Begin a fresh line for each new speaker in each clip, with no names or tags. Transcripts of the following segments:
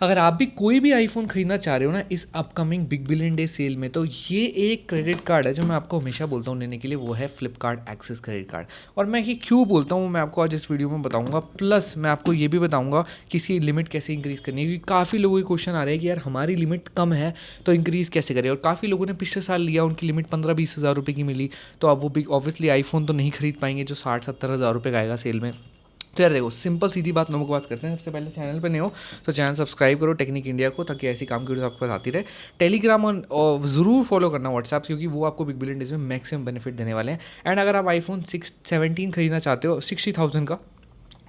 अगर आप भी कोई भी आईफ़ोन खरीदना चाह रहे हो ना इस upcoming big billion day sale में, तो ये एक क्रेडिट कार्ड है जो मैं आपको हमेशा बोलता हूँ लेने के लिए, वो है फ्लिपकार्ट एक्सिस क्रेडिट कार्ड। और मैं ये क्यों बोलता हूँ मैं आपको आज इस वीडियो में बताऊँगा, प्लस मैं आपको ये भी बताऊँगा कि इसकी लिमिट कैसे इंक्रीज़ करनी है, क्योंकि काफ़ी लोगों के क्वेश्चन आ रहे हैं कि यार हमारी लिमिट कम है तो इंक्रीज़ कैसे करें। और काफ़ी लोगों ने पिछले साल लिया, उनकी लिमिट 15-20 हज़ार रुपये की मिली, तो अब वो बिग ऑब्वियसली आईफ़ोन तो नहीं खरीद पाएंगे जो 60-70 हज़ार रुपये का आएगा सेल में। तो यार देखो, सिंपल सीधी बात नमक बात करते हैं। सबसे पहले चैनल पे नहीं हो तो चैनल सब्सक्राइब करो टेक्निक इंडिया को, ताकि ऐसी काम की वीडियो आपके पास आती रहे। टेलीग्राम और ज़रूर फॉलो करना व्हाट्सएप, क्योंकि वो आपको बिग बिलियन डेज में मैक्सिमम बेनिफिट देने वाले हैं। एंड अगर आप आईफोन 17 खरीदना चाहते हो 60,000 का,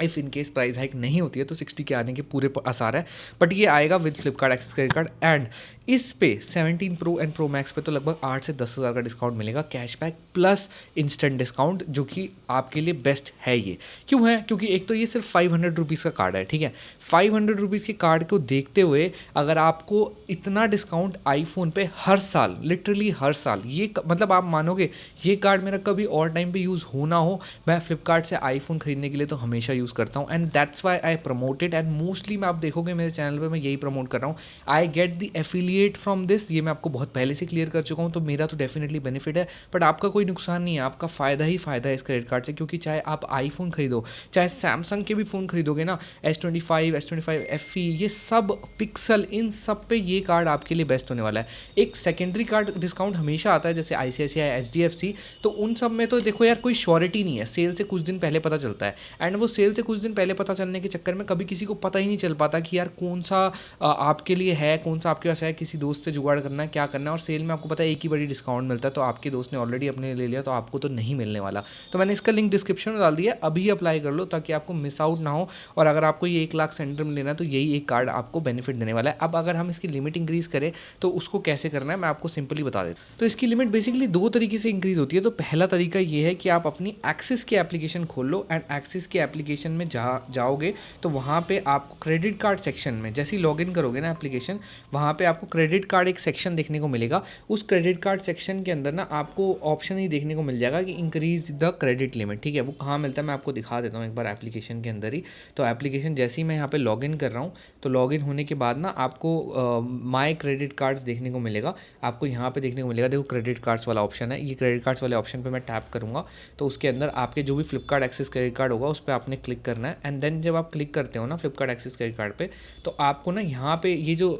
if in case price hike नहीं होती है तो 60 के आने के पूरे आसार है। बट ये आएगा with Flipkart Axis credit card. And इस पे 17 प्रो एंड प्रो मैक्स पे तो लगभग 8 से 10 हज़ार का डिस्काउंट मिलेगा, कैशबैक प्लस इंस्टेंट डिस्काउंट, जो कि आपके लिए बेस्ट है। ये क्यों है? क्योंकि एक तो ये सिर्फ 500 रुपीज़ का कार्ड है, ठीक है। 500 रुपीज़ के कार्ड को देखते हुए अगर आपको इतना डिस्काउंट आईफोन पे हर साल, लिटरली हर साल, ये मतलब आप मानोगे ये कार्ड मेरा कभी और टाइम पे यूज़ हो ना हो, मैं फ्लिपकार्ट से आईफोन खरीदने के लिए तो हमेशा यूज़ करता हूँ। And that's why I promote it. And mostly मैं आप देखोगे मेरे चैनल पे मैं यही प्रमोट कर रहा हूँ। I get the affiliate from this, ये मैं आपको बहुत पहले से क्लियर कर चुका हूँ, तो मेरा तो डेफिनेटली बेनिफिट है। बट आपका कोई नुकसान नहीं है, आपका फ़ायदा ही फ़ायदा है इस क्रेडिट कार्ड से। क्योंकि चाहे आप आईफोन खरीदो, चाहे सैमसंग के भी फ़ोन खरीदोगे ना, S25, S25 FE, ये सब पिक्सल, इन सब पे ये कार्ड आपके लिए बेस्ट होने वाला है। एक सेकेंडरी कार्ड डिस्काउंट हमेशा आता है, जैसे ICICI, HDFC, तो उन सब में तो देखो यार कोई श्योरिटी नहीं है, सेल से कुछ दिन पहले पता चलता है। एंड वो सेल से कुछ दिन पहले पता चलने के चक्कर में कभी किसी को पता ही नहीं चल पाता कि यार कौन सा आपके लिए है, कौन सा आपके पास है, किसी दोस्त से जुगाड़ करना है, क्या करना है। और सेल में आपको पता है एक ही बड़ी डिस्काउंट मिलता है, तो आपके दोस्त ने ऑलरेडी अपने ले लिया तो आपको तो नहीं मिलने वाला। तो मैंने इसका लिंक डिस्क्रिप्शन में डाल दिया, अभी अप्लाई कर लो ताकि आपको मिस आउट ना हो। और अगर आपको ये 1 लाख सेंटर में लेना है तो यही एक कार्ड आपको बेनिफिट देने वाला है। अब अगर हम इसकी लिमिट इंक्रीज़ करें तो उसको कैसे करना है मैं आपको सिंपली बता देता हूँ। तो इसकी लिमिट बेसिकली 2 तरीके से इंक्रीज़ होती है। तो पहला तरीका ये है कि आप अपनी एक्सिस की एप्लीकेशन खोल लो, एंड एक्सिस की एप्लीकेशन में जाओगे तो वहाँ पे आपको क्रेडिट कार्ड सेक्शन में जैसे ही लॉगिन करोगे ना एप्लीकेशन, वहाँ पे आपको क्रेडिट कार्ड एक सेक्शन देखने को मिलेगा। उस क्रेडिट कार्ड सेक्शन के अंदर ना आपको ऑप्शन ही देखने को मिल जाएगा कि इंक्रीज द क्रेडिट लिमिट, ठीक है। वो कहाँ मिलता है मैं आपको दिखा देता हूँ एक बार एप्लीकेशन के अंदर ही। तो एप्लीकेशन जैसे ही मैं यहाँ पे लॉगिन कर रहा हूँ, तो लॉगिन होने के बाद ना आपको माई क्रेडिट कार्ड्स देखने को मिलेगा। आपको यहाँ पे देखने को मिलेगा, देखो क्रेडिट कार्ड्स वाला ऑप्शन है, ये क्रेडिट कार्ड्स वाले ऑप्शन पे मैं टैप करूँगा तो उसके अंदर आपके जो भी फ्लिपकार्ट एक्सेस क्रेडिट कार्ड होगा उस पर आपने क्लिक करना है। एंड देन जब आप क्लिक करते हो ना फ्लिपकार्ट एक्सेस क्रेडिट कार्ड पे, तो आपको ना यहाँ पे ये जो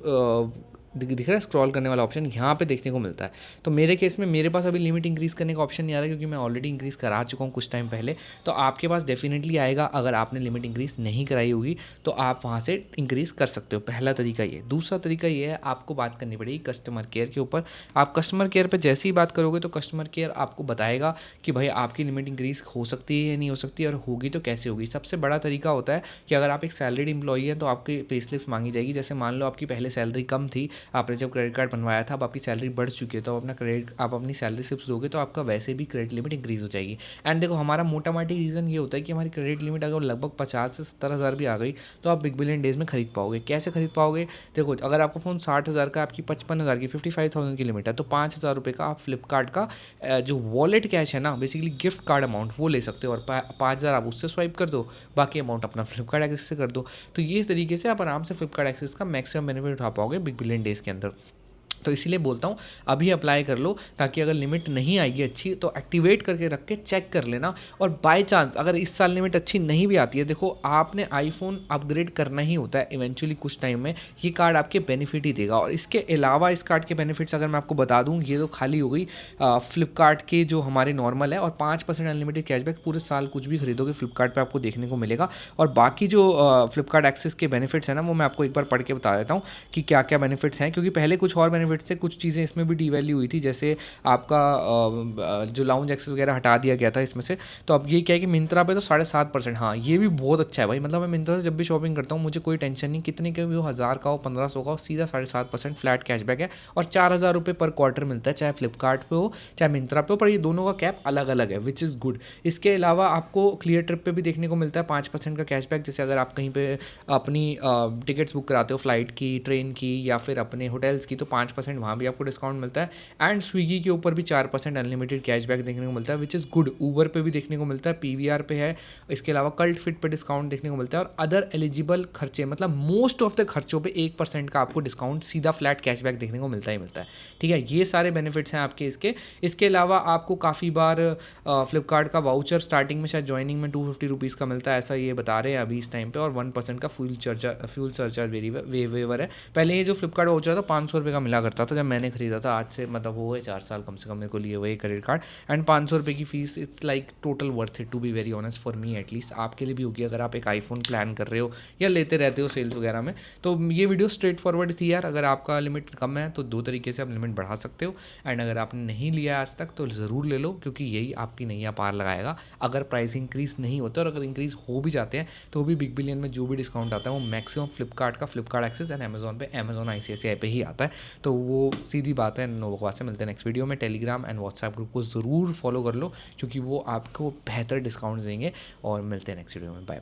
दिख रहा है स्क्रॉल करने वाला ऑप्शन, यहाँ पे देखने को मिलता है। तो मेरे केस में मेरे पास अभी लिमिट इंक्रीज़ करने का ऑप्शन नहीं आ रहा, क्योंकि मैं ऑलरेडी इंक्रीज़ करा चुका हूँ कुछ टाइम पहले। तो आपके पास डेफिनेटली आएगा, अगर आपने लिमिट इंक्रीज़ नहीं कराई होगी तो आप वहाँ से इंक्रीज़ कर सकते हो। पहला तरीका ये। दूसरा तरीका ये है, आपको बात करनी पड़ेगी कस्टमर केयर के ऊपर। आप कस्टमर केयर पर जैसे ही बात करोगे तो कस्टमर केयर आपको बताएगा कि भाई आपकी लिमिट इंक्रीज़ हो सकती है या नहीं हो सकती, और होगी तो कैसे होगी। सबसे बड़ा तरीका होता है कि अगर आप एक सैलरीड एम्प्लॉई हैं तो आपकी पे स्लिप्स मांगी जाएगी। जैसे मान लो आपकी पहले सैलरी कम थी, आपने जब क्रेडिट कार्ड बनवाया था, अब आपकी सैलरी बढ़ चुकी है, तो आप अपनी सैलरी स्लिप्स दोगे तो आपका वैसे भी क्रेडिट लिमिट इंक्रीज़ हो जाएगी। एंड देखो, हमारा मोटा मोटी रीज़न ये होता है कि हमारी क्रेडिट लिमिट अगर लगभग 50 से 70 हज़ार भी आ गई तो आप बिग बिलियन डेज में खरीद पाओगे। कैसे खरीद पाओगे? देखो, अगर आपका फ़ोन 60 हज़ार का, आपकी 55 हज़ार की 55,000 की लिमिट है, तो 5 हज़ार रुपये का आप फ्लिपकार्ट का जो वॉलेट कैश है ना, बेसिकली गिफ्ट कार्ड अमाउंट, वो ले सकते हो। और 5 हज़ार आप उससे स्वाइप कर दो, बाकी अमाउंट अपना फ्लिपकार्ट एक्सेस से कर दो। तो ये तरीके से आप आराम से फ्लिपकार्ट एक्सेस का मैक्सिमम बेनिफिट उठा पाओगे बिग बिलियन डेज के अंदर। तो इसीलिए बोलता हूँ अभी अप्लाई कर लो, ताकि अगर लिमिट नहीं आएगी अच्छी तो एक्टिवेट करके रख के चेक कर लेना। और बाय चांस अगर इस साल लिमिट अच्छी नहीं भी आती है, देखो आपने आईफोन अपग्रेड करना ही होता है इवेंचुअली कुछ टाइम में, ये कार्ड आपके बेनिफिट ही देगा। और इसके अलावा इस कार्ड के बेनिफिट्स अगर मैं आपको बता दूँ, ये तो खाली हो गई फ्लिपकार्ट के जो हमारे नॉर्मल है, और 5% अनलिमिटेड कैशबैक पूरे साल कुछ भी खरीदोगे फ्लिपकार्ट पर आपको देखने को मिलेगा। और बाकी जो फ्लिपकार्ट एक्सेस के बेनिफिट्स हैं ना, वो मैं आपको एक बार पढ़ के बता देता हूँ कि क्या क्या बेनिफिट्स हैं। क्योंकि पहले कुछ और बेनिफिट से कुछ चीज़ें इसमें भी डीवैल्यू हुई थी, जैसे आपका जो लाउंज एक्सेस वगैरह हटा दिया गया था इसमें से। तो अब ये क्या है कि मिंत्रा पे तो 7.5%, हाँ ये भी बहुत अच्छा है भाई। मतलब मैं मिंत्रा से जब भी शॉपिंग करता हूँ मुझे कोई टेंशन नहीं, कितने के भी हो, 1000 का हो, 1500 का हो, सीधा 7.5% फ्लैट कैशबैक है। और 4,000 रुपये पर क्वार्टर मिलता है, चाहे फ्लिपकार्ट पे हो चाहे मिंत्रा पे हो, पर ये दोनों का कैप अलग अलग है, विच इज़ गुड। इसके अलावा आपको क्लियर ट्रिप पे भी देखने को मिलता है 5% का कैशबैक। जैसे अगर आप कहीं पे अपनी टिकट्स बुक कराते हो फ्लाइट की, ट्रेन की, या फिर अपने होटल्स की, तो 4% वहाँ भी आपको डिस्काउंट मिलता है। एंड स्विगी के ऊपर भी 4% अनलिमिटेड कैशबैक देखने को मिलता है, विच इज़ गुड। ऊबर पे भी देखने को मिलता है, पीवीआर पे है, इसके अलावा कल्ट फिट पे डिस्काउंट देखने को मिलता है, और अदर एलिजिबल खर्चे मतलब मोस्ट ऑफ द खर्चों पे 1% का आपको डिस्काउंट सीधा फ्लैट कैशबैक देखने को मिलता ही मिलता है। ठीक है, ये सारे बेनिफिट्स हैं आपके इसके। इसके अलावा आपको काफ़ी बार फ्लिपकार्ट का वाउचर स्टार्टिंग में शायद ज्वाइनिंग में 250 रुपीज़ का मिलता है, ऐसा ये बता रहे हैं अभी इस टाइम पे, और 1% का फ्यूल सरचार्ज वेवर है। पहले ये जो फ्लिपकार्ट वाउचर था 500 रुपये का मिला करता था जब मैंने खरीदा था, आज से मतलब हो गए 4 साल कम से कम मेरे को लिए हुए क्रेडिट कार्ड। एंड 500 रुपये की fees it's like total worth it, to be very honest, for me at least. आपके लिए भी होगी अगर आप एक आईफोन प्लान कर रहे हो या लेते रहते हो सेल्स वगैरह में। तो ये वीडियो स्ट्रेट फॉरवर्ड थी यार। अगर आपका लिमिट कम है तो 2 तरीके से आप लिमिट बढ़ा सकते हो, एंड अगर आपने नहीं लिया आज तक तो ज़रूर ले लो, क्योंकि यही आपकी नैया पार लगाएगा अगर प्राइस इंक्रीज़ नहीं होता। और अगर इंक्रीज़ हो भी जाते हैं तो भी बिग बिलियन में जो भी डिस्काउंट आता है वो मैक्सिमम फ्लिपकार्ट का फ्लिपकार्ट एक्सेस एंड अमेजोन पे अमेजोन ICICI पे ही आता है। तो वो सीधी बात है, नो बकवास से। मिलते हैं नेक्स्ट वीडियो में। टेलीग्राम एंड व्हाट्सएप ग्रुप को ज़रूर फॉलो कर लो, क्योंकि वो आपको बेहतर डिस्काउंट्स देंगे। और मिलते हैं नेक्स्ट वीडियो में। बाय।